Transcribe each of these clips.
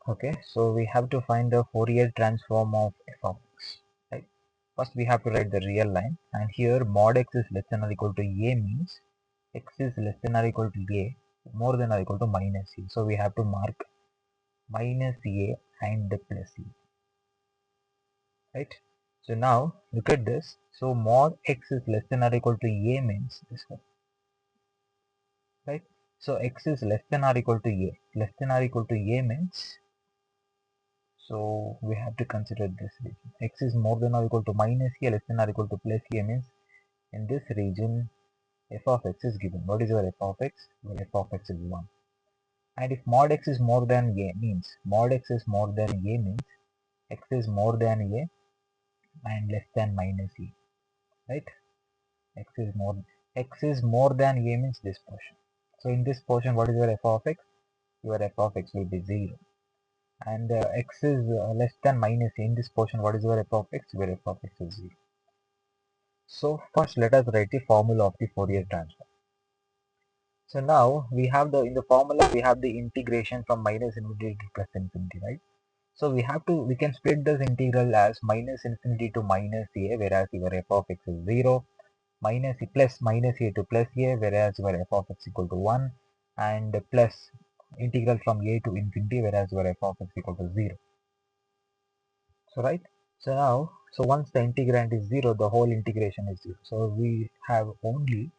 Okay, so we have to find the Fourier transform of f of x. Right? First we have to write the real line, and here mod x is less than or equal to a means x is less than or equal to a more than or equal to minus a. So we have to mark minus a and plus a. Right? So now look at this. So mod x is less than or equal to a means this one. Right? So x is less than or equal to a. Less than or equal to a means, so we have to consider this region. X is more than or equal to minus a, less than or equal to plus a means in this region f of x is given. What is your f of x? Well, f of x is 1. And if mod x is more than a means, mod x is more than a means x is more than a and less than minus a. Right? X is more than a means this portion. So in this portion, what is your f of x? Your f of x will be 0. And x is less than minus a. In this portion, what is your f of x? Your f of x is 0. So first let us write the formula of the Fourier transform. So now we have in the formula we have the integration from minus infinity to plus infinity, right? So we can split this integral as minus infinity to minus a, whereas your f of x is 0, minus a plus minus a to plus a, whereas your f of x equal to 1, and plus integral from a to infinity, whereas your f of x equal to 0. So right. So once the integrand is 0, the whole integration is 0. So we have only,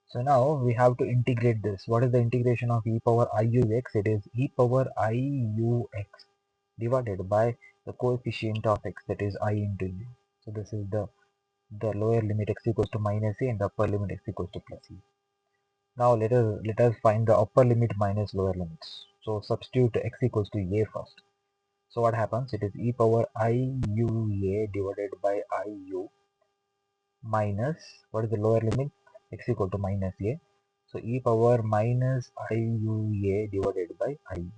so now we have to integrate this. What is the integration of e power I u x? It is e power I u x divided by the coefficient of x, that is I into u. So this is the lower limit x equals to minus a and the upper limit x equals to plus a. Now let us find the upper limit minus lower limits. So substitute x equals to a first. So what happens? It is e power I u a divided by I u minus, what is the lower limit? X equal to minus a. So e power minus I u a divided by I u.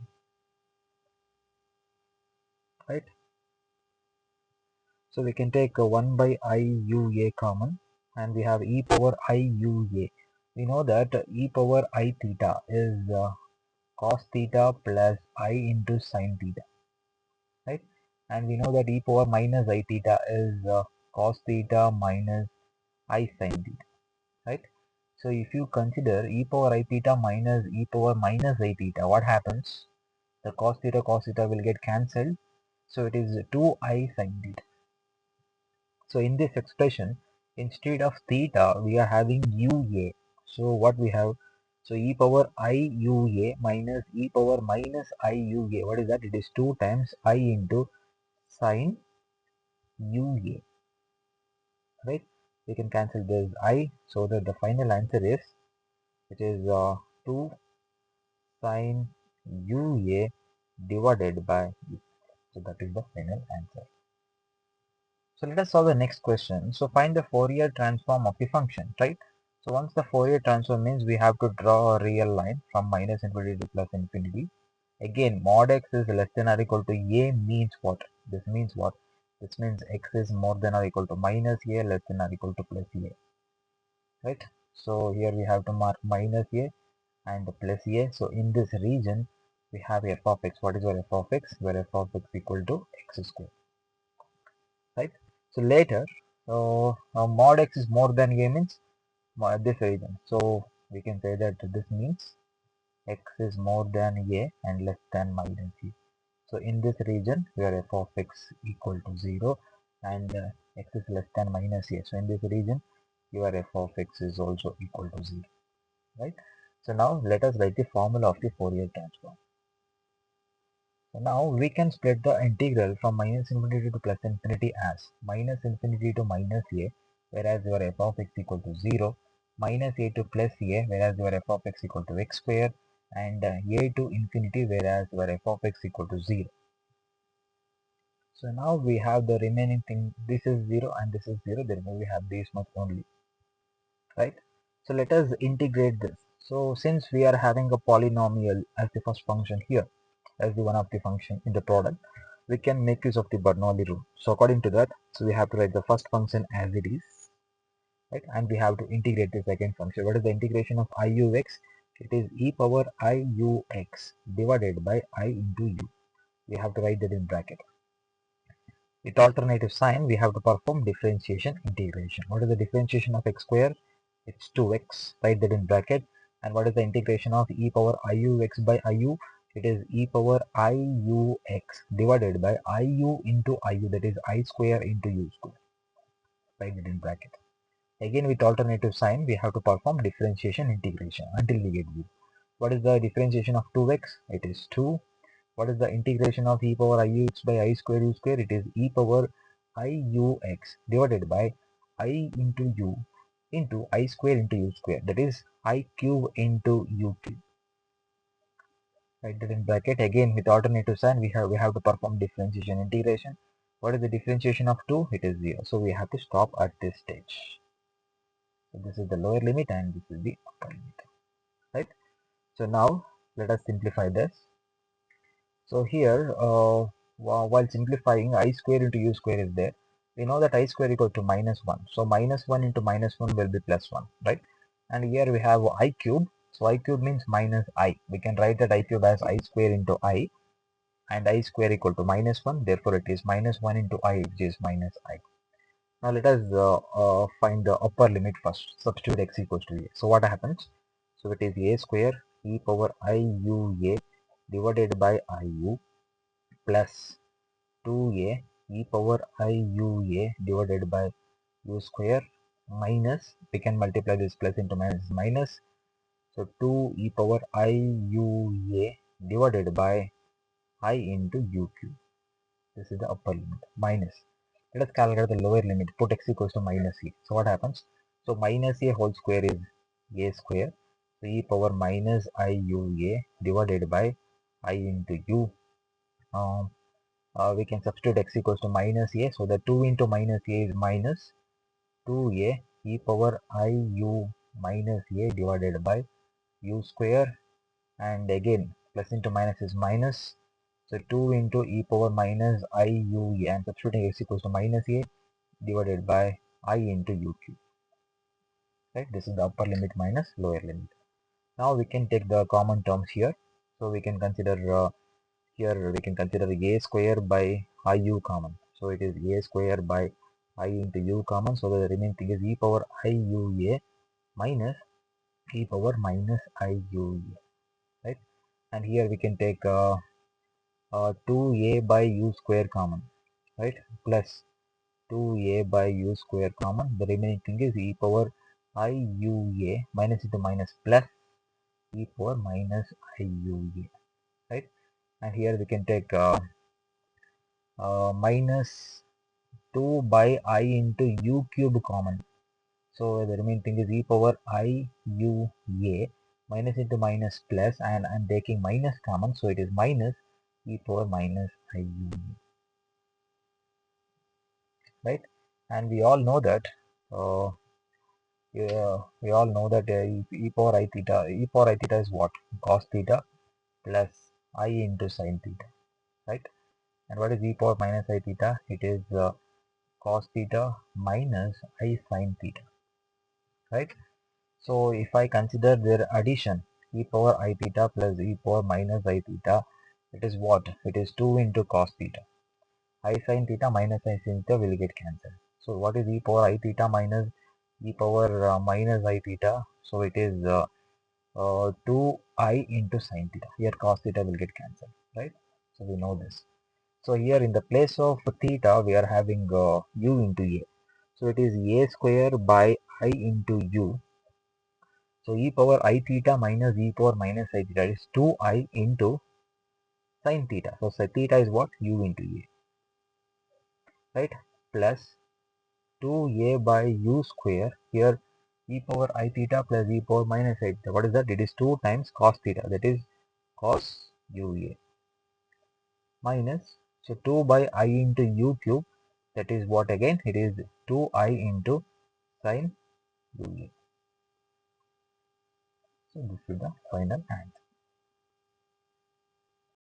Right? So we can take 1 by I u a common, and we have e power I u a. We know that e power I theta is cos theta plus I into sin theta. Right? And we know that e power minus I theta is cos theta minus I sin theta. Right? So if you consider e power I theta minus e power minus I theta, what happens? The cos theta will get cancelled. So it is 2i sin theta. So in this expression, instead of theta, we are having ua. So what we have? So e power I ua minus e power minus I ua. What is that? It is 2 times I into sin ua. Right? We can cancel this I, so that the final answer is, it is 2 sin ua divided by u. So that is the final answer. So let us solve the next question. So find the Fourier transform of the function, right? So once the Fourier transform means we have to draw a real line from minus infinity to plus infinity. Again, mod x is less than or equal to a means what? This means what? This means x is more than or equal to minus a, less than or equal to plus a, right? So here we have to mark minus a and plus a. So in this region, we have f of x. What is your f of x? Where f of x equal to x square, right? So later, so mod x is more than a means this region. So we can say that this means x is more than a and less than minus a. So in this region, where f of x equal to 0 and x is less than minus a. So in this region, your f of x is also equal to 0, right? So now let us write the formula of the Fourier transform. So now we can split the integral from minus infinity to plus infinity as minus infinity to minus a, whereas your f of x equal to 0, minus a to plus a, whereas your f of x equal to x square, and a to infinity, whereas your f of x equal to 0. So now we have the remaining thing, this is 0 and this is 0, therefore we have this much only, right? So let us integrate this. So since we are having a polynomial as the first function here, as the one of the function in the product, we can make use of the Bernoulli rule. So according to that, so we have to write the first function as it is, right? And we have to integrate the second function. What is the integration of iux? It is e power iux divided by I into u. we have to write that in bracket. With alternative sign, we have to perform differentiation integration. What is the differentiation of x square? It's 2x, write that in bracket. And what is the integration of e power iux by iu? It is e power iux divided by iu into iu, that is I square into u square, write that in bracket. Again, with alternative sign, we have to perform differentiation integration until we get u. What is the differentiation of 2x? It is 2. What is the integration of e power iux by I square u square? It is e power iux divided by I into u into I square into u square, that is I cube into u cube. Write that in bracket. Again, with alternative sign, we have to perform differentiation integration. What is the differentiation of 2? It is 0. So we have to stop at this stage. So this is the lower limit and this is the upper limit. Right? So now let us simplify this. So here, while simplifying, I square into u square is there. We know that I square equal to minus 1. So minus 1 into minus 1 will be plus 1, right? And here we have I cube. So I cube means minus I. We can write that I cube as I square into I, and I square equal to minus 1. Therefore, it is minus 1 into I, which is minus I. Now let us find the upper limit first. Substitute x equals to a. So what happens? So it is a square e power iua divided by iu plus 2a e power iua divided by u square minus, we can multiply this plus into minus, so 2 e power iua divided by I into u cube. This is the upper limit. Minus, let us calculate the lower limit. Put x equals to minus a. So what happens? So minus a whole square is a square, so e power minus iua divided by I into u. We can substitute x equals to minus a, so the 2 into minus a is minus 2a e power iu minus a divided by u square, and again plus into minus is minus, so 2 into e power minus iu a, and substituting x equals to minus a divided by I into u cube. Right, this is the upper limit minus lower limit. Now we can take the common terms here, so we can consider here we can consider a square by iu common. So it is a square by I into u common. So the remaining thing is e power iua minus e power minus iua. Right? And here we can take 2a by u square common. Right? Plus 2a by u square common. The remaining thing is e power iua minus into minus plus e power minus iua. Right? And here we can take minus 2 by I into u cube common. So the remaining thing is e power I u a minus into minus plus, and I'm taking minus common, so it is minus e power minus I u a. Right? And we all know that e power I theta is what? Cos theta plus I into sin theta. Right? And what is e power minus I theta? It is cos theta minus I sin theta. Right? So if I consider their addition, e power I theta plus e power minus I theta, it is what? It is 2 into cos theta. I sin theta minus I sin theta will get cancelled. So what is e power I theta minus e power minus I theta? So it is 2I into sin theta. Here cos theta will get cancelled, right? So we know this. So here in the place of theta, we are having u into a. So it is a square by I into u. So e power I theta minus e power minus I theta is 2I into sin theta. So theta is what? U into a. Right? Plus 2a by u square. Here e power I theta plus e power minus I theta. What is that? It is 2 times cos theta. That is cos ua. Minus, so 2 by I into u cube. That is what again? It is 2I into sin ua. So this is the final answer.